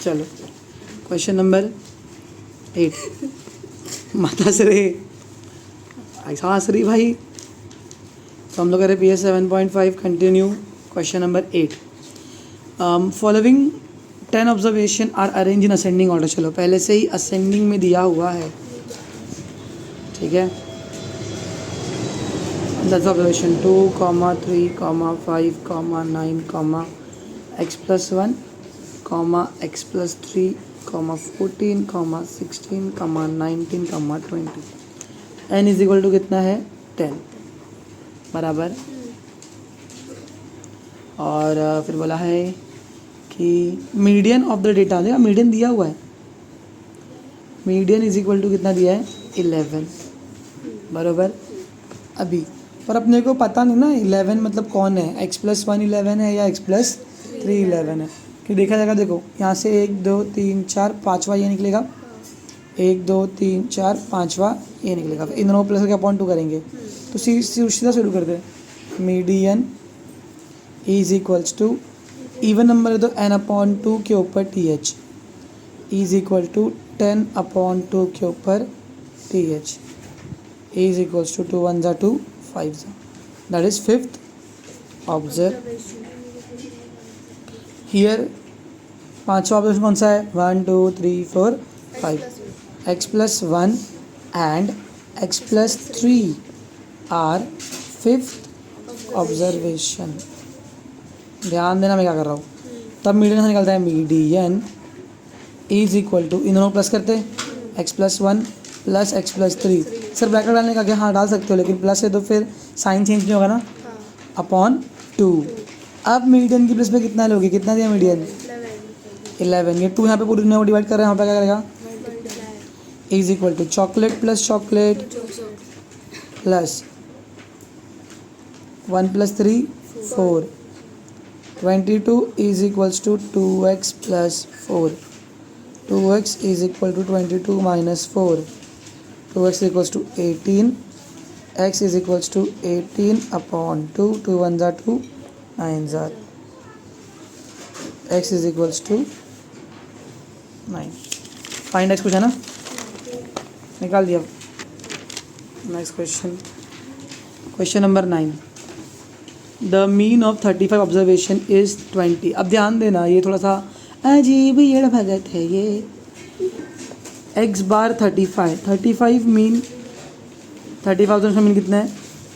चलो question number 8 माता श्री ऐसा श्री भाई। तो हम लोग करें PS 7.5 continue question number 8। Following 10 observation are arrange in ascending order. चलो पहले से ही असेंडिंग में दिया हुआ है, ठीक है। 10 observation 2, 3, 5, 9, x+1, x+3, 14, 16, 19, 20। n is equal to कितना है 10 बराबर। और फिर बोला है कि मीडियन ऑफ द डेटा, देखा मीडियन दिया हुआ है, मीडियन इज इक्वल टू कितना दिया है 11 बराबर। अभी पर अपने को पता नहीं ना 11 मतलब कौन है, x+1 11 है या x+3 11 है, कि देखा जाएगा। देखो यहाँ से 1 2 3 4 5वां ये निकलेगा, 1 2 3 4 5वां ये निकलेगा। इन दोनों प्लस करके अपॉन 2 करेंगे तो सीधा शुरू करते हैं। Median is equals to even number है तो n/2 के ऊपर TH इज इक्वल टू 10/2 के ऊपर TH is equals to 2 1 2 5 that is 5th observation. Here 5वां ऑब्जर्वेशन कौन सा है 1 2 3 4 5 x+1 and x+3 are 5th observation. ध्यान देना मैं क्या कर रहा हूँ। तब मीडियन से निकलता है मीडियन इज इक्वल टू, इन दोनों प्लस करते हैं x+1 plus x+3। Sir bracket डालने का क्या, हाँ डाल सकते हो, लेकिन प्लस है तो फिर साइन चेंज नहीं होगा ना, अपॉन 2। अब मीडियन की प्लस में कितना लोगे, कितना दिया मीडियन 11। ये 2 यहाँ पे पूरी को डिवाइड कर रहे हैं, यहाँ पे क्या करेगा is equal to chocolate plus chocolate plus 1 + 3 4 22 is equals to 2x plus 4। 2x is equal to 22 minus 4। 2x equals to 18। x is equals to 18/2। 2 1 2 9 x is equals to 9। Find x कुछ है ना, निकाल दिया। Next question, question number 9। The mean of 35 observation is 20। अब ध्यान देना, ये थोड़ा सा अजीब येड़ भगत है ये। x बार 35 मीन 35 ऑब्जर्वेशन मीन कितना है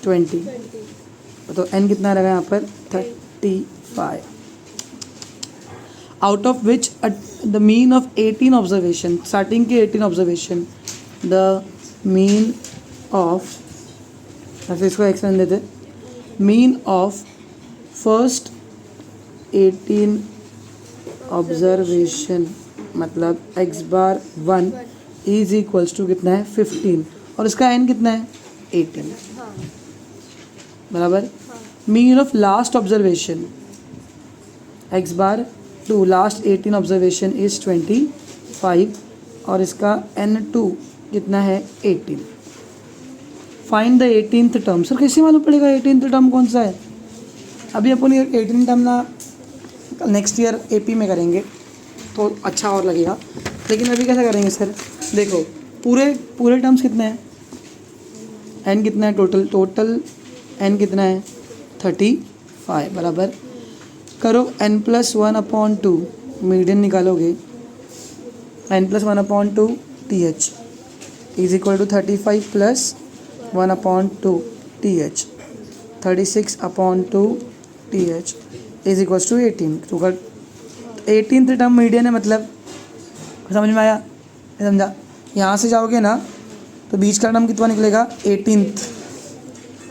20, तो n कितना रहेगा यहाँ पर 35। Out of which the mean of 18 observation, starting के 18 ऑब्जर्वेशन, द मीन ऑफ, फिर इसको एक्सप्लेन देते, मीन ऑफ फर्स्ट 18 ऑब्जर्वेशन मतलब x/1 इज इक्वल्स टू कितना है 15 और इसका n कितना है 18 बराबर। Mean of last observation x/2 last 18 observation is 25 और इसका n2 कितना है 18। Find the 18th term. Sir कैसे मालूम पड़ेगा 18th टर्म कौन सा है। अभी अपन ये 18 टर्म ना नेक्स्ट ईयर AP में करेंगे तो अच्छा और लगेगा, लेकिन अभी कैसे करेंगे सर। देखो पूरे टर्म्स कितने हैं, n कितना है टोटल n कितना है 35 बराबर। करो n+1/2 मीडियन निकालोगे, n+1/2 TH is equal to 35 plus 1/2 TH 36/2 TH is equals to 18। तो 18th टर्म मीडियन है, मतलब समझ में आया, समझा। यहाँ से जाओगे ना तो बीच का टर्म कितना निकलेगा 18th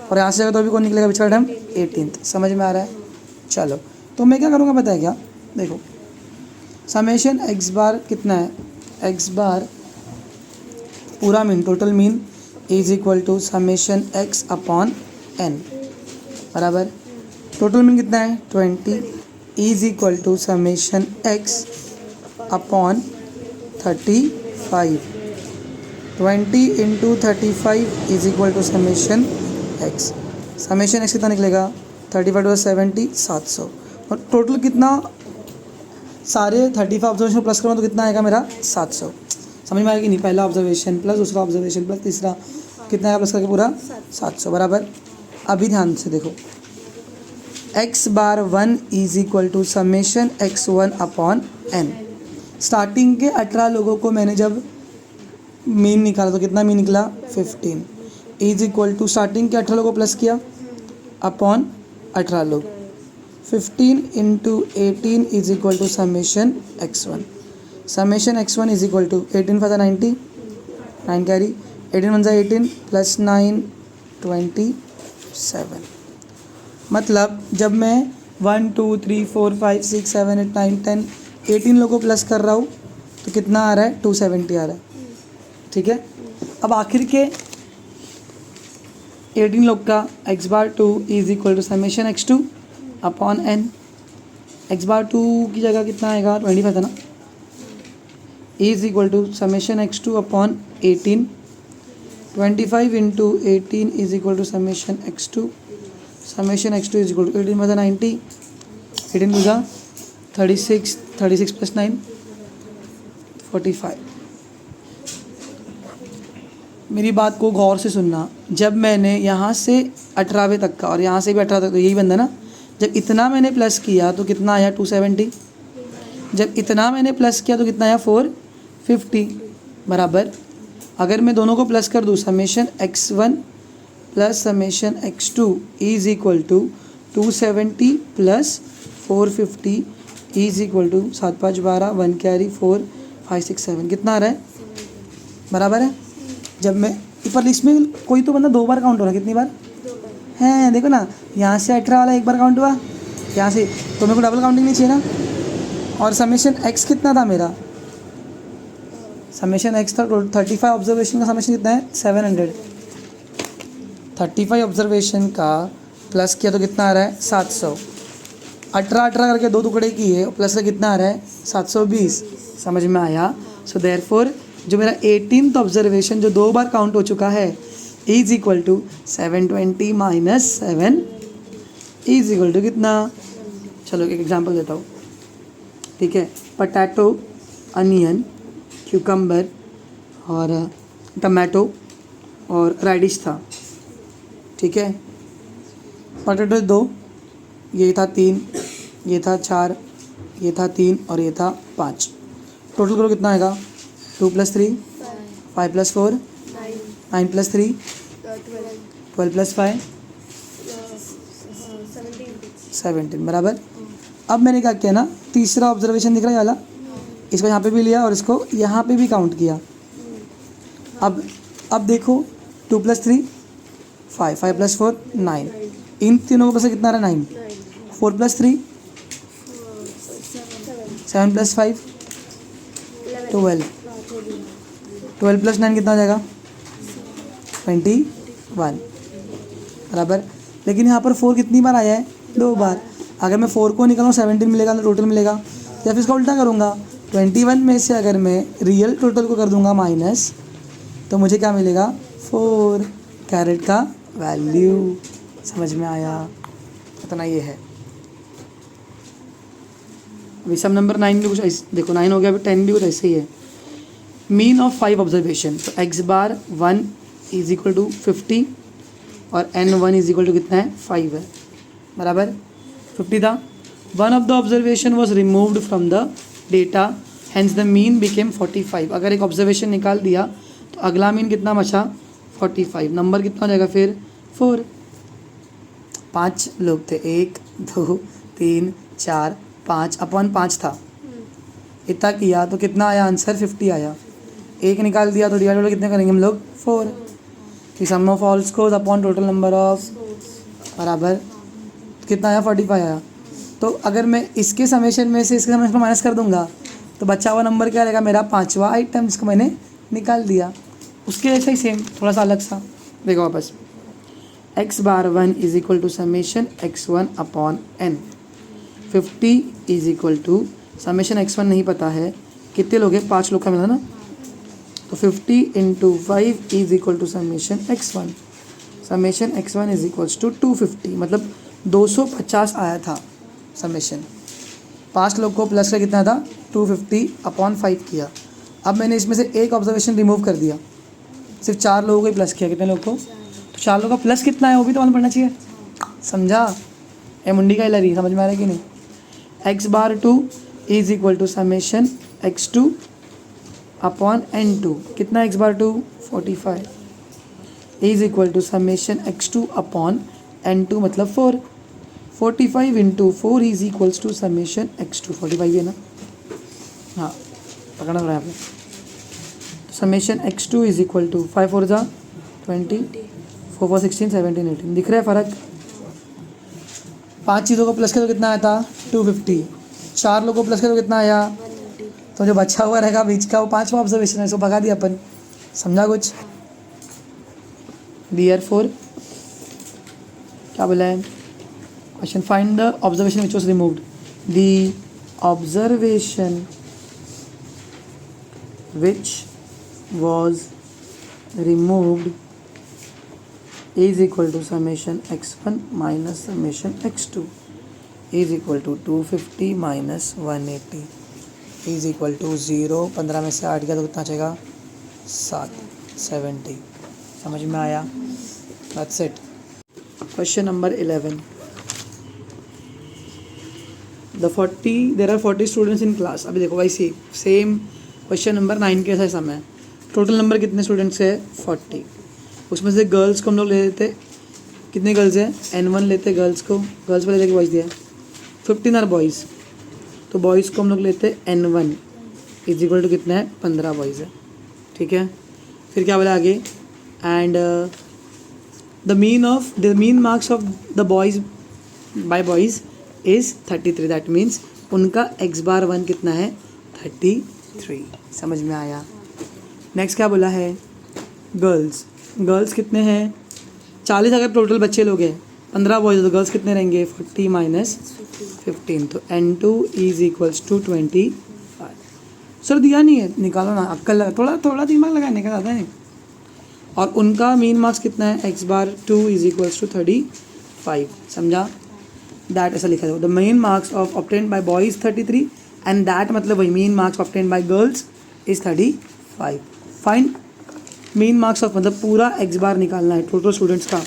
और यहाँ से जाओगे तो भी कौन निकलेगा बीच का टर्म 18th। समझ में आ रहा है। चलो तो मैं क्या करूँगा पता है क्या, देखो समेशन x कितना है, x पूरा mean total mean is equal to summation x/n बराबर। टोटल मीन कितना है 20 is equal to summation x/35। 20 into 35 is equal to summation x। Summation x कितना निकलेगा 35 + 70 700 और टोटल कितना सारे 35 ऑब्जर्वेशन प्लस करूँ तो कितना आएगा मेरा 700। समझ में आएगी नहीं, पहला ऑब्जर्वेशन प्लस दूसरा ऑब्जर्वेशन प्लस तीसरा, कितना आएगा प्लस करके पूरा 700 बराबर। अभी ध्यान से देखो, x bar 1 is equal to summation x1 upon n। Starting के 18 लोगों को मैंने जब मीन निकाला तो कितना मीन निकला 15 इज इक्वल टू स्टार्टिंग के 18 लोगों को प्लस किया अपॉन 18 लोग, 15 into 18 is equal to summation x1। Summation x1 is equal to 18 for 90, 9 carry, 18 one 18 plus 9 27। मतलब जब मैं 1 2 3 4 5 6 7 8 9 10 18 लोगों को प्लस कर रहा हूँ तो कितना आ रहा है 270 आ रहा है। ठीक है, अब आखिर के 18 लोग का x bar 2 is equal to summation x2 upon n। x bar 2 की जगह कितना आएगा 25 था ना, is equal to summation x2 upon 18। 25 into 18 is equal to summation x2। Summation x2 is equal to 18 में 90, 18 गुजा 36, 36 प्लस 9 45। मेरी बात को गौर से सुनना, जब मैंने यहाँ से 18वें तक का और यहाँ से भी 18 तक, तो यही बंदा ना, जब इतना मैंने प्लस किया तो कितना आया 270, जब इतना मैंने प्लस किया तो कितना आया 450 बराबर। अगर मैं दोनों को प्लस कर दूँ, summation x1 plus summation x2 is equal to 270 plus 450 is equal to 7 5 12 1 carry 4 5 6 7, कितना आ रहा है बराबर है। जब मैं पर इसमें कोई तो बंदा 2 बार काउंट हो रहा है, कितनी बार है देखो ना, यहाँ से 18 वाला 1 बार काउंट हुआ, यहाँ से, तो मेरे को डबल काउंटिंग नहीं चाहिए ना। और समेशन x कितना था मेरा, समेशन x था 35 ऑब्जर्वेशन का समेशन कितना है 700। 35 ऑब्जर्वेशन का प्लस किया तो कितना आ रहा है 700। 18 करके 2 टुकड़े किए, प्लस का कितना आ रहा है 720। समझ में आया। सो देयरफॉर जो मेरा 18th ऑब्जर्वेशन जो 2 बार काउंट हो चुका है is equal to 720 minus 7 is equal to कितना, चलो एक एग्जांपल देता हूँ। ठीक है, पोटैटो, अनियन, क्यूकम्बर और टमाटो और रेडिश था। ठीक है, पोटैटो 2, ये था 3, ये था 4, ये था 3 और ये था 5। टोटल करो कितना आएगा 2 + 3 5 + 4 9 + 3 12 + 5 17 बराबर। अब मैंने क्या किया ना, तीसरा ऑब्जर्वेशन दिख रहा है वाला, इसको यहाँ पे भी लिया और इसको यहाँ पे भी काउंट किया। अब देखो 2 + 3 5 5 + 4 9, इन तीनों को बस कितना आ रहा है 9, 4 + 3 7 + 5 12, 12 + 9 कितना हो जाएगा 21 बराबर। लेकिन यहाँ पर 4 कितनी बार आया है 2 बार। अगर मैं 4 को निकालूँ 17 मिलेगा टोटल मिलेगा, या फिर इसका उल्टा करूँगा 21 में से अगर मैं रियल टोटल को कर दूँगा माइनस, तो मुझे क्या मिलेगा 4 कैरेट का वैल्यू। समझ में आया, इतना ये है। अभी सम नंबर 9 भी कुछ ऐसे, देखो 9 हो गया, अभी 10 भी कुछ ऐसे ही है। मीन ऑफ 5 ऑब्जर्वेशन, तो x bar 1 is equal to 50 और n1 इज इक्वल टू कितना है 5 है बराबर। 50 था, one of the observation was removed from the data, hence the mean became 45। अगर एक ऑब्जर्वेशन निकाल दिया तो अगला मीन कितना बचा 45। नंबर कितना हो जाएगा फिर 4। 5 लोग थे, 1 2 3 4 5 अपॉन 5 था, इतना किया तो कितना आया आंसर 50 आया। 1 निकाल दिया तो डिवाइड कितने करेंगे हम लोग 4, कि sum of all scores upon total number of बराबर कितना आया 45 आया। तो अगर मैं इसके समेशन में से इसके समेशन में माइनस कर दूंगा तो बचा हुआ नंबर क्या रहेगा मेरा 5वां आइटम, जिसको मैंने निकाल दिया। उसके जैसा ही सेम, थोड़ा सा अलग सा देखो वापस। x bar 1 is equal to summation x1 upon n। 50 is equal to summation x1 नहीं पता है, कितने लोग हैं 5 लोग का मिला ना, तो 50 into 5 is equal to summation x1। Summation x1 is equals to 250, मतलब 250 आया था समेशन। 5 लोग को प्लस का कितना था 250/5 किया। अब मैंने इसमें से एक ऑब्जर्वेशन रिमूव कर दिया, सिर्फ 4 लोगों को ही प्लस किया। कितने लोग को? तो 4 लोगों का प्लस कितना है वो भी तो मालूम पड़ना चाहिए। समझा? ये मुंडी का हिला रही, समझ में आ रहा है कि नहीं? x/2 is equal to summation x2/n2। कितना x/2? 45 is equal to summation x2/n2 मतलब 4। 45 into 4 is equals to summation x2। 45 है ना? हाँ, पकड़ना पड़ा यहाँ पे। Summation x2 is equal to 5 4 जा 20, 4 4 16 17 18। दिख रहा है फ़र्क? 5 चीज़ों को प्लस करो कितना आया था 250। 4 लोगों को प्लस करो कितना आया? तो जो बचा हुआ रहेगा बीच का वो 5वां ऑब्जर्वेशन है, इसको भगा दिया अपन। समझा कुछ? Therefore क्या बोला है question? Find the observation which was removed. The observation which was removed is equal to summation x1 minus summation x2 is equal to 250 minus 180 is equal to 0। 15 में से 8 गया तो कितना बचेगा? 7 70। समझ में आया? That's it। Question number 11। there are 40 students in class। अभी देखो भाई सेम क्वेश्चन नंबर 9 के जैसा समय। टोटल नंबर कितने स्टूडेंट्स है? 40। उसमें से गर्ल्स को हम लोग ले लेते, कितने गर्ल्स हैं? n1 लेते गर्ल्स को, गर्ल्स पर लेते बॉयज़ दिया 15 आर बॉयज़, तो बॉयज़ को हम लोग लेते n1 इज इक्वल टू कितना है? 15 बॉयज़ है। ठीक है, फिर क्या बोला आगे? And the mean marks of the boys by boys is 33। That means उनका x/1 कितना है? 33। समझ में आया? नेक्स्ट क्या बोला है? गर्ल्स कितने हैं? 40 अगर टोटल बच्चे लोग हैं, 15 बॉयज़ तो गर्ल्स कितने रहेंगे? 40 माइनस 15, तो n2 is equals to 25। Sir दिया नहीं है, निकालो ना, अक्कल लगा, थोड़ा दिमाग लगाने का, ज़्यादा नहीं। और उनका मीन मार्क्स कितना है? x/2 is equals to 35। समझा? दैट ऐसा लिखा है, the main marks of obtained by boys 33 and that मतलब वही mean marks obtained by girls is 35। Find mean marks of मतलब पूरा x/, निकालना है टोटल स्टूडेंट्स का।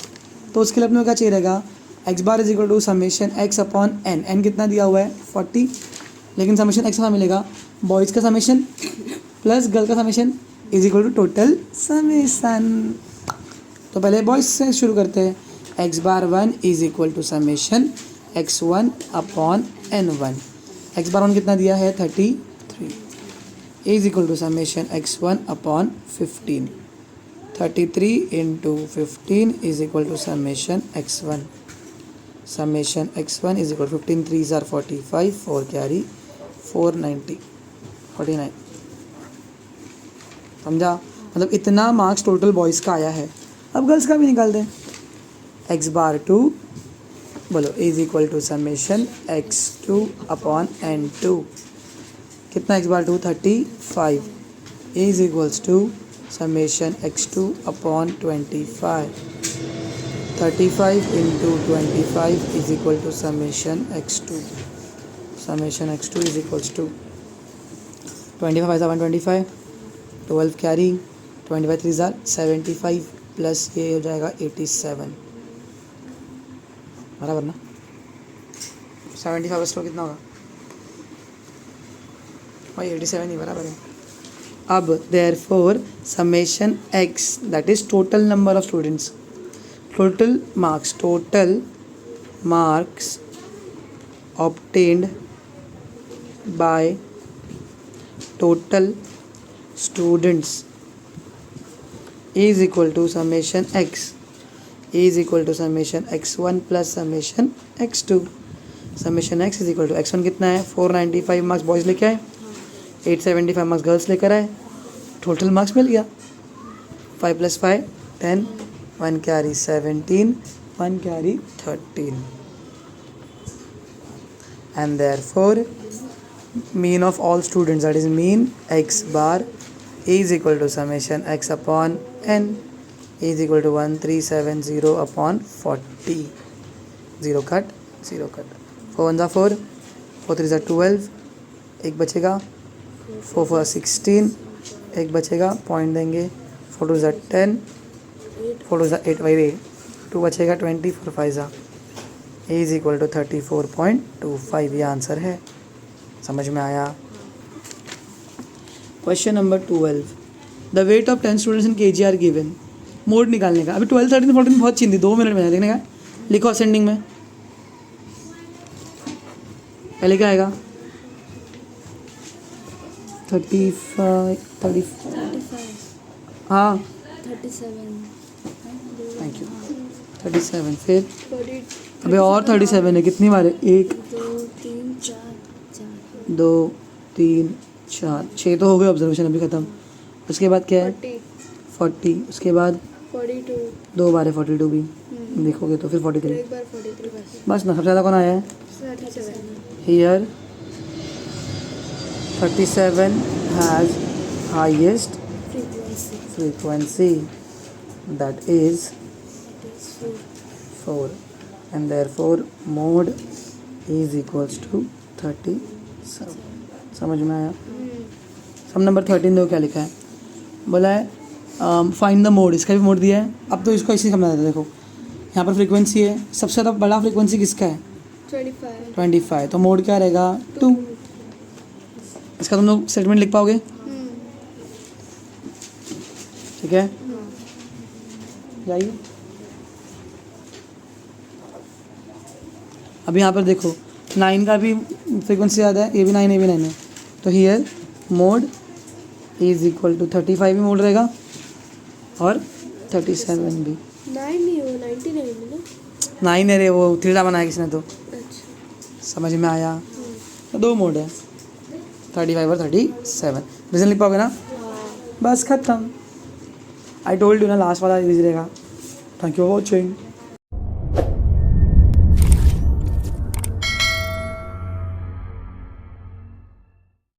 तो उसके लिए अपने को क्या चाहिए रहेगा? x/, is equal to summation x/n। n कितना दिया हुआ है? 40, लेकिन समेशन x कहाँ मिलेगा? बॉयज़ का समेशन प्लस गर्ल का summation is equal to total summation. तो पहले बॉयज़ से शुरू करते हैं। x/1 is equal to summation x1/n1। x/1 कितना दिया है? 33 is equal to summation x1/15। 33 into 15 is equal to summation x1। Summation x1 is equal 15 3s are 45, 4 carry 490 49। समझा? मतलब इतना मार्क्स टोटल बॉयज़ का आया है। अब गर्ल्स का भी निकाल दें। x/2 बोलो is equal to summation x2/n2। कितना x/2? 35 is equals to summation x2/25। 35 into 25 is equal to summation x2। Summation x2 is equals to 25 5 125, 12 carry 25 3 जार 75 प्लस ये हो जाएगा 87। बराबर ना? 75 प्लस कितना होगा भाई? 87 ही बराबर है। अब therefore summation x, that is total number of students, total marks obtained by total students is equal to summation x is equal to summation x1 plus summation x2। Summation x is equal to x1 कितना है? 495 marks boys लेके आए, 875 marks girls लेकर आए, total marks मिल गया। 5 + 5 10, 1 carry 17, 1 carry 13 and therefore mean of all students, that is mean x/, is equal to summation x/n is equal to 1370/40। 0 cut 0 cut, 4 1 4, 4 3 12, एक बचेगा 4 4 16, एक बचेगा पॉइंट देंगे 4 2 10, 4 2 8 भाई 2 बचेगा 20, 4 5 इज इक्वल टू 34.25, ये आंसर है। समझ में आया? Question number 12, the weight of 10 students in KG are given. Mode निकालने का। अभी 12 13 14 बहुत चिंती, 2 मिनट में है देखने का। लिखो असेंडिंग में, पहले क्या आएगा? 35 हाँ 37, थैंक यू 37, फिर 40, अबे और 37 है, कितनी बार है? 1 2 3 4 2 3 4 6 तो हो गए ऑब्जर्वेशन अभी ख़त्म। उसके बाद क्या है? 40, उसके बाद 42, 2 बार है 42 भी, देखोगे तो फिर 43। एक बार 43 बस ना, सबसे ज़्यादा कौन आया है? 37, here 37 has highest frequency, frequency, that is that is 4, and therefore mode is equals to 37। समझ में आया? सम नंबर 13 देखो क्या लिखा है, बोला है फाइंड द मोड, इसका भी मोड दिया है। अब तो इसको ऐसे ही समझा देता है। देखो यहाँ पर फ्रीक्वेंसी है, सबसे ज़्यादा बड़ा फ्रीक्वेंसी किसका है? 25, 25, तो मोड क्या रहेगा? 2। इसका तुम लोग स्टेटमेंट लिख पाओगे? ठीक है, जाइए। अभी यहाँ पर देखो 9 का भी फ्रीक्वेंसी ज़्यादा है, ये भी 9 है, तो here mode is equal to 35 भी मोड रहेगा और 37 भी। 9 नहीं हो 99 है ना? 9 है रे, वो थीटा बनाया किसने तो। अच्छा, समझ में आया? तो 2 मोड है, 35 और 37। रीजन लिख पाओगे ना? बस खत्म। आई टोल्ड यू ना, लास्ट वाला इजी रहेगा। Thank you for watching.